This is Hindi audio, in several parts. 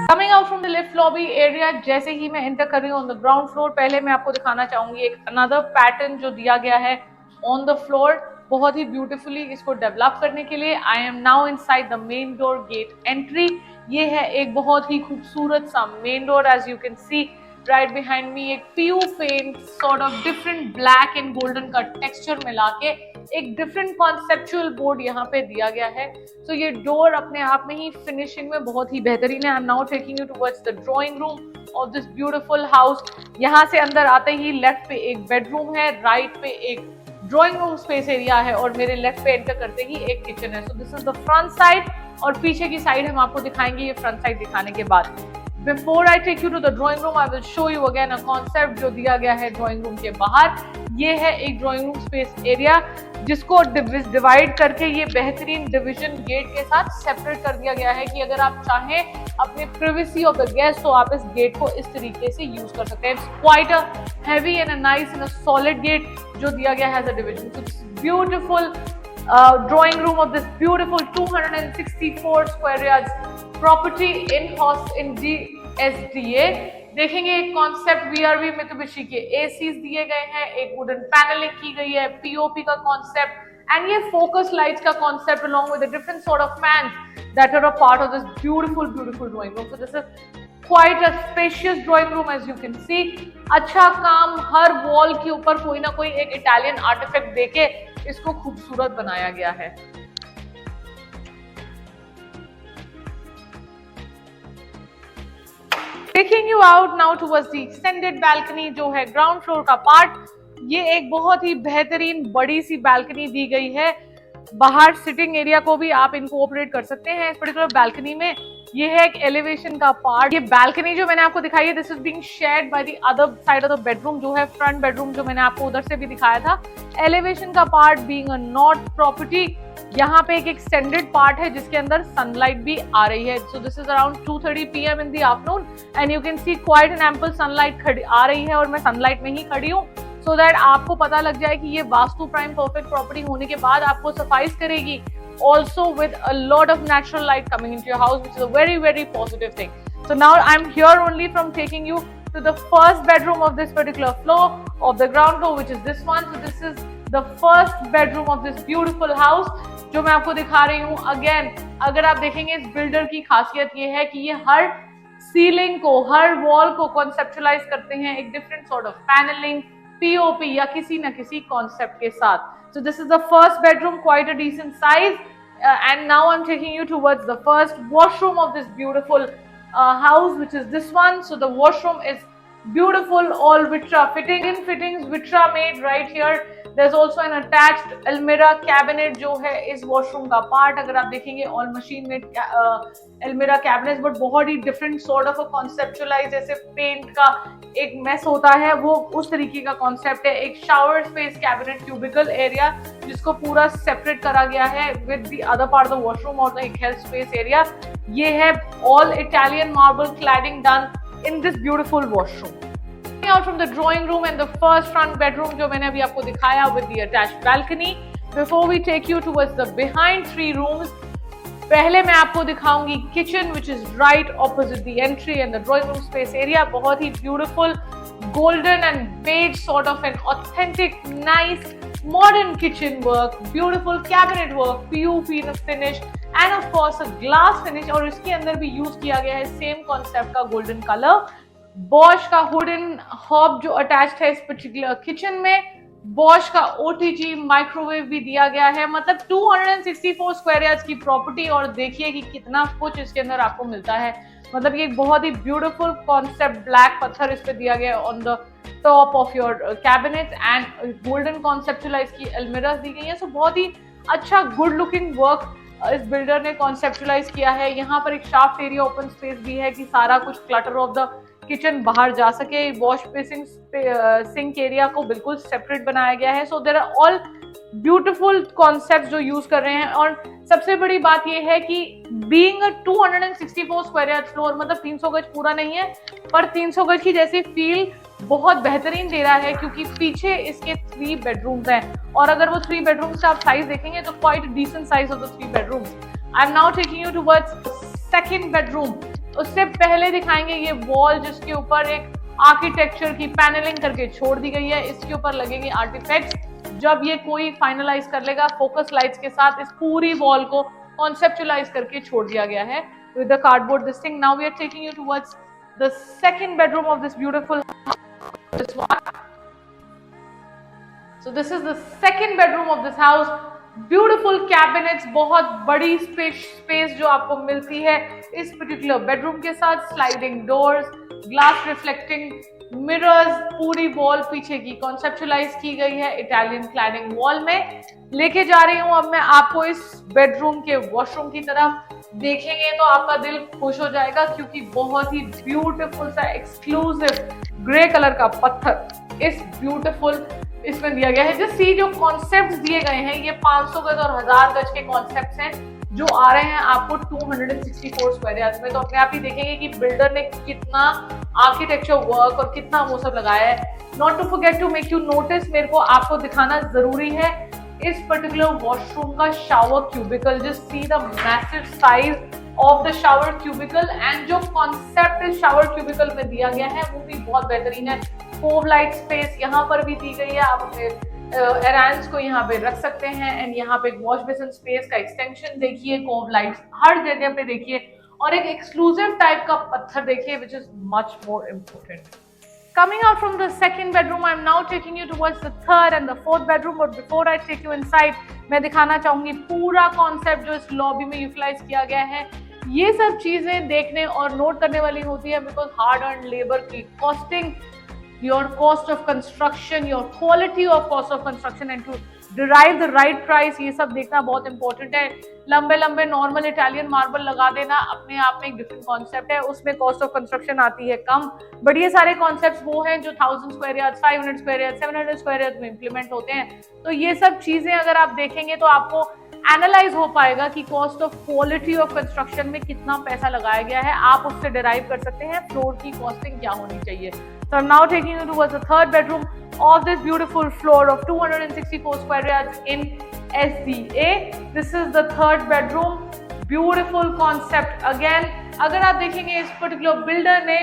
Coming out from the lift lobby area, जैसे ही मैं एंटर कर रही हूँ ऑन द ग्राउंड फ्लोर, पहले मैं आपको दिखाना चाहूंगी एक अनदर पैटर्न जो दिया गया है ऑन द फ्लोर, बहुत ही ब्यूटीफुली इसको डेवलप करने के लिए। I am now inside the main door gate entry. ये है एक बहुत ही खूबसूरत सा main door, as you can see right behind me एक PU paint sort of different black and golden का टेक्सचर मिला के एक डिफरेंट कॉन्सेप्चुअल बोर्ड यहाँ पे दिया गया है। तो ये डोर अपने आप में ही फिनिशिंग में बहुत ही बेहतरीन है। आई am now taking you towards the drawing room of this beautiful house. यहाँ से अंदर आते ही लेफ्ट पे एक बेडरूम है, राइट पे एक ड्राइंग रूम स्पेस एरिया है और मेरे लेफ्ट पे एंटर करते ही एक किचन है। So this is the front side और पीछे की साइड हम आपको दिखाएंगे ये फ्रंट साइड दिखाने के बाद। Before I take you to the drawing room I will show you again a concept जो दिया गया है ड्राइंग रूम के बाहर। ये है एक ड्राइंग रूम स्पेस एरिया जिसको डिवाइड करके ये बेहतरीन डिवीजन गेट के साथ सेपरेट कर दिया गया है कि अगर आप चाहें अपने प्रिवेसी ऑफ द गेस्ट तो आप इस गेट को इस तरीके से यूज कर सकते हैं। It's quite a heavy and a nice and a solid gate जो दिया गया है as a division. So it's beautiful drawing room of this beautiful 264 square yards property in DSDA। देखेंगे एक कॉन्सेप्ट VRV मित्सुबिशी के एसीज दिए गए हैं, एक वुडन पैनलिंग की गई है, पीओपी का कॉन्सेप्ट एंड ये फोकस लाइट्स का concept along with the different sort of fans that are a part of this beautiful drawing room। So this is quite a spacious drawing room as you can see। अच्छा काम हर वॉल के ऊपर कोई ना कोई एक इटालियन आर्टिफैक्ट देके इसको खूबसूरत बनाया गया है। Taking you out now towards the extended balcony जो है ग्राउंड फ्लोर का पार्ट। ये एक बहुत ही बेहतरीन बड़ी सी बालकनी दी गई है। बाहर सिटिंग एरिया को भी आप इनकोऑपरेट कर सकते हैं इस पर्टिकुलर बालकनी में। ये है एक एलिवेशन का पार्ट। ये बालकनी जो मैंने आपको दिखाई है this is being shared by the other side of the bedroom जो है फ्रंट बेडरूम जो मैंने आपको उधर से भी दिखाया था। एलिवेशन का part being a north property, यहाँ पे एक एक्सटेंडेड पार्ट है जिसके अंदर सनलाइट भी आ रही है। So this is around 2:30 PM in the afternoon and you can see quite an ample sunlight आ रही है और मैं सनलाइट में ही खड़ी हूँ सो दैट आपको पता लग जाए कि ये वास्तु प्राइम परफेक्ट प्रॉपर्टी होने के बाद आपको सफाइस करेगी। Also with a lot of natural light coming into your house, which is a very positive thing. So now I'm here only from taking you to the first bedroom of this particular floor of the ground floor, which is this one. So this is the first bedroom of this beautiful house जो मैं आपको दिखा रही हूँ। Again, अगर आप देखेंगे इस बिल्डर की खासियत ये है कि ये हर सीलिंग को हर वॉल को कॉन्सेप्चुलाइज करते हैं एक different sort of panelling, POP या किसी न किसी कॉन्सेप्ट के साथ। So this is the first bedroom, quite a decent size, and now I'm taking you towards the first washroom of this beautiful house, which is this one. So the washroom is beautiful, all Vitra fittings Vitra made right here। There's also an attached Almirah cabinet जो है इस washroom का part। अगर आप देखेंगे all machine made Almirah cabinets, but बहुत ही different sort of a conceptualize, जैसे पेंट का एक मेस होता है वो उस तरीके का कॉन्सेप्ट है। एक shower space cabinet cubicle area जिसको पूरा सेपरेट करा गया है with the other part of the washroom और एक हेल्थ स्पेस एरिया। ये है all Italian marble cladding done in this beautiful washroom. Out from the drawing room and the first front bedroom जो मैंने अभी आपको दिखाया with the attached balcony। Before we take you towards the behind 3 rooms, पहले मैं आपको दिखाऊंगी kitchen which is right opposite the entry and the drawing room space area। बहुत ही beautiful golden and beige sort of an authentic nice modern kitchen work, beautiful cabinet work, POP finish and of course a glass finish। और इसके अंदर भी यूज किया गया है सेम कॉन्सेप्ट का गोल्डन कलर। बॉश का वुडन हॉब जो अटैच्ड है इस पर्टिकुलर किचन में। बॉश का OTG माइक्रोवेव भी दिया गया है। मतलब 264 स्क्वायर यार्ड्स की प्रॉपर्टी और देखिए कि कितना कुछ इसके अंदर आपको मिलता है। मतलब ये बहुत ही ब्यूटीफुल कॉन्सेप्ट ब्लैक पत्थर इस पे दिया गया on the top of your cabinet and golden conceptualise की अलमिराज दी गई है। सो बहुत ही अच्छा गुड लुकिंग वर्क इस बिल्डर ने कॉन्सेप्चुलाइज किया है। यहाँ पर एक शाफ्ट एरिया ओपन स्पेस भी है कि सारा कुछ क्लटर ऑफ द किचन बाहर जा सके। वॉश बेसिन सिंक एरिया को बिल्कुल सेपरेट बनाया गया है। So there are all beautiful concept जो यूज कर रहे हैं। और सबसे बड़ी बात यह है कि being a 264 square yard floor, मतलब 300 गज पूरा नहीं है पर 300 गज की जैसी फील बहुत बेहतरीन दे रहा है क्योंकि पीछे इसके 3 बेडरूम्स हैं और अगर वो 3 बेडरूम्स का आप साइज देखेंगे तो quite decent size of the 3 bedrooms. I am now taking you towards second bedroom. उससे पहले दिखाएंगे ये वॉल जिसके ऊपर एक आर्किटेक्चर की पैनलिंग करके छोड़ दी गई है, इसके ऊपर लगेंगे आर्टिफैक्ट्स। जब ये कोई फाइनलाइज कर लेगा फोकस लाइट्स के साथ इस पूरी वॉल को कॉन्सेप्चुअलाइज करके छोड़ दिया गया है with the cardboard this thing. Now we are taking you towards the second bedroom of this beautiful house. This one. So this is the second bedroom of this house. Beautiful cabinets, बहुत बड़ी space जो आपको मिलती है इस particular bedroom के साथ, sliding doors, glass reflecting mirrors, पूरी वॉल पीछे की कॉन्सेप्चुलाइज की गई है इटालियन क्लैडिंग वॉल में। लेके जा रही हूं अब मैं आपको इस बेडरूम के वॉशरूम की तरफ। देखेंगे तो आपका दिल खुश हो जाएगा क्योंकि बहुत ही ब्यूटीफुल सा एक्सक्लूसिव ग्रे कलर का पत्थर इस ब्यूटीफुल इसमें दिया गया है। जस्ट सी जो कॉन्सेप्ट्स दिए गए हैं ये 500 गज और 1000 गज के कॉन्सेप्ट्स हैं जो आ रहे हैं आपको 264 स्क्वायर यार्ड में। तो अपने आप ही देखेंगे कि बिल्डर ने कितना आर्किटेक्चर वर्क और कितना वो सब लगाया है। Not to forget to make you notice, मेरे को आपको दिखाना जरूरी है इस पर्टिकुलर वॉशरूम का shower cubicle. Just see the massive size of the shower cubicle and जो कॉन्सेप्ट इस शावर क्यूबिकल में दिया गया है वो भी बहुत बेहतरीन है। कोव लाइट स्पेस यहाँ पर भी दी गई है, आप अपने एरांस को यहाँ पे रख सकते हैं एंड यहाँ पे वॉश बेसिन स्पेस का एक्सटेंशन देखिए, कोव लाइट्स हर जगह पे देखिए और एक एक्सक्लूसिव टाइप का पत्थर देखिए which is much more important. Coming out from the second bedroom, I am now taking you towards the third and the fourth bedroom. But before I take you inside, मैं दिखाना चाहूंगी पूरा कॉन्सेप्ट जो इस लॉबी में यूटिलाइज किया गया है। ये सब चीजें देखने और नोट करने वाली होती है बिकॉज हार्ड अर्न लेबर की costing, your cost of construction, your quality of cost of construction and to derive the right price, ये सब देखना बहुत इंपॉर्टेंट है। लंबे लंबे नॉर्मल इटालियन मार्बल लगा देना अपने आप में एक डिफरेंट कॉन्सेप्ट है, उसमें कॉस्ट ऑफ कंस्ट्रक्शन आती है कम। बट ये सारे कॉन्सेप्ट्स वो हैं जो 1000 square yard, 500 square yard, 700 square yard में इंप्लीमेंट होते हैं। तो ये सब चीजें अगर आप देखेंगे तो आपको एनालाइज हो पाएगा कि cost of quality of construction में कितना पैसा लगाया गया है। आप उससे डिराइव कर सकते हैं फ्लोर की कॉस्टिंग क्या होनी चाहिए। So I'm now taking you towards the third bedroom of this beautiful floor of 264 square yards in SDA. This is the third bedroom. Beautiful concept again. अगर आप देखेंगे इस पर्टिकुलर बिल्डर ने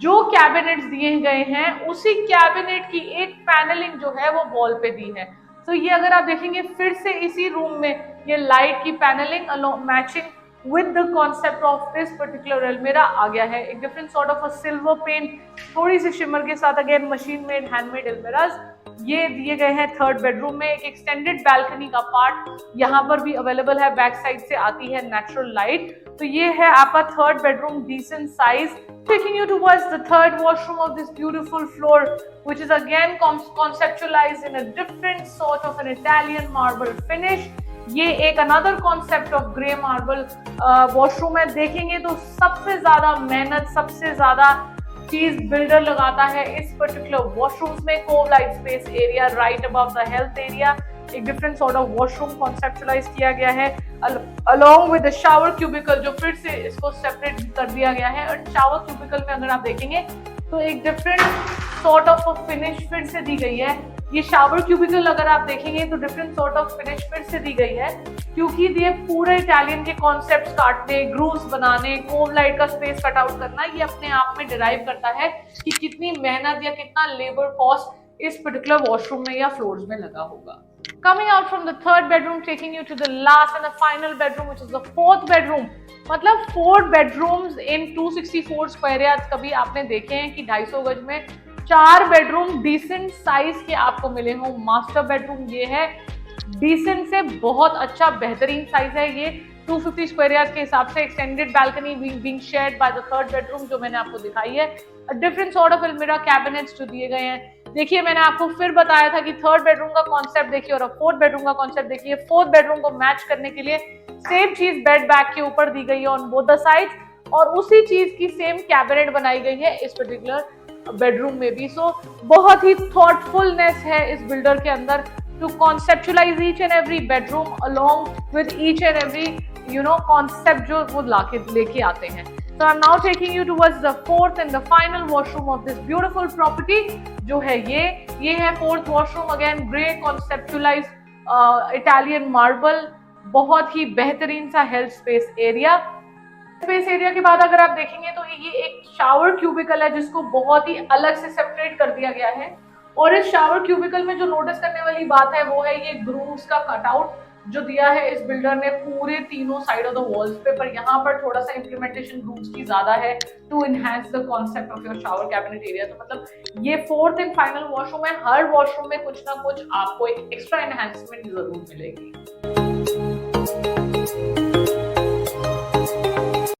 जो कैबिनेट्स दिए गए हैं उसी कैबिनेट की एक पैनलिंग जो है वो वॉल पे दी है। तो ये अगर आप देखेंगे फिर से इसी रूम में ये लाइट की panelling matching with the concept of this particular अलमीरा आ गया है। एक different sort of a silver paint, थोड़ी सी शिमर के साथ अगेन मशीन मेड हैंडमेड अलमीराज ये दिए गए हैं थर्ड बेडरूम में। एक एक्सटेंडेड बैल्कनी का पार्ट यहाँ पर भी अवेलेबल है, बैक साइड से आती है नेचुरल लाइट। तो ये है आपका third bedroom, decent size. Taking you towards the third washroom of this beautiful floor, which is again conceptualized in a different sort of an Italian marble finish. ये एक another concept of grey marble washroom है। देखेंगे तो सबसे ज्यादा मेहनत, सबसे ज्यादा चीज बिल्डर लगाता है इस पर्टिकुलर वॉशरूम्स में। Cove light space area right above the health area, एक different sort of washroom conceptualize किया गया है along with the shower cubicle जो फिर से इसको सेपरेट कर दिया गया है। और शावर क्यूबिकल में अगर आप देखेंगे तो एक डिफरेंट सॉर्ट ऑफ फिनिश फिर से दी गई है। ये शावर क्यूबिकल अगर आप देखेंगे तो डिफरेंट सॉर्ट ऑफ फिनिश फिर से दी गई है क्योंकि ये पूरे इटालियन के कॉन्सेप्ट्स काटने, ग्रूव्स बनाने, कोव लाइट का स्पेस कट आउट करना, ये अपने आप में डिराइव करता है कि कितनी मेहनत या कितना लेबर कॉस्ट इस पर्टिकुलर वॉशरूम में या फ्लोर्स में लगा होगा। Coming out from the third bedroom, taking you to the last and the final bedroom, which is the fourth bedroom. मतलब 4 bedrooms in 264 square yards कभी आपने देखे हैं कि 250 गज में 4 बेडरूम डिसेंट साइज के आपको मिले हों। मास्टर बेडरूम ये है, डिसेंट से बहुत अच्छा बेहतरीन साइज है ये। 250 स्क्वायर यार्ड के हिसाब से extended balcony being shared by the third bedroom जो मैंने आपको दिखाई है। डिफरेंट सॉर्ट ऑफ अलमीरा कैबिनेट्स जो दिए गए हैं। देखिए मैंने आपको फिर बताया था कि थर्ड बेडरूम का कॉन्सेप्ट देखिए और फोर्थ बेडरूम का कॉन्सेप्ट देखिए। फोर्थ बेडरूम को मैच करने के लिए सेम चीज बेड बैक के ऊपर दी गई है ऑन बोथ द साइड्स और उसी चीज की सेम कैबिनेट बनाई गई है इस पर्टिकुलर बेडरूम में भी। सो बहुत ही थॉटफुलनेस है इस बिल्डर के अंदर to conceptualise each and every bedroom along with each and every concept जो वो लेके आते हैं। So I'm now taking you towards the fourth and the final washroom of this beautiful property जो है ये है fourth washroom, again grey conceptualized Italian marble, बहुत ही बेहतरीन सा health space area. Space area के बाद अगर आप देखेंगे तो ये एक शावर क्यूबिकल है जिसको बहुत ही अलग से सेपरेट कर दिया गया है। और इस शावर क्यूबिकल में जो नोटिस करने वाली बात है वो है ये ग्रूव्स का कटआउट जो दिया है इस बिल्डर ने पूरे तीनों साइड ऑफ द वॉल्स पे। पर यहाँ पर थोड़ा सा इम्प्लीमेंटेशन ग्रूव्स की ज्यादा है to enhance the concept of your shower cabinet area. तो मतलब ये फोर्थ एंड फाइनल वॉशरूम है, हर वॉशरूम में कुछ ना कुछ आपको एक एक्स्ट्रा एनहांसमेंट जरूर मिलेगी।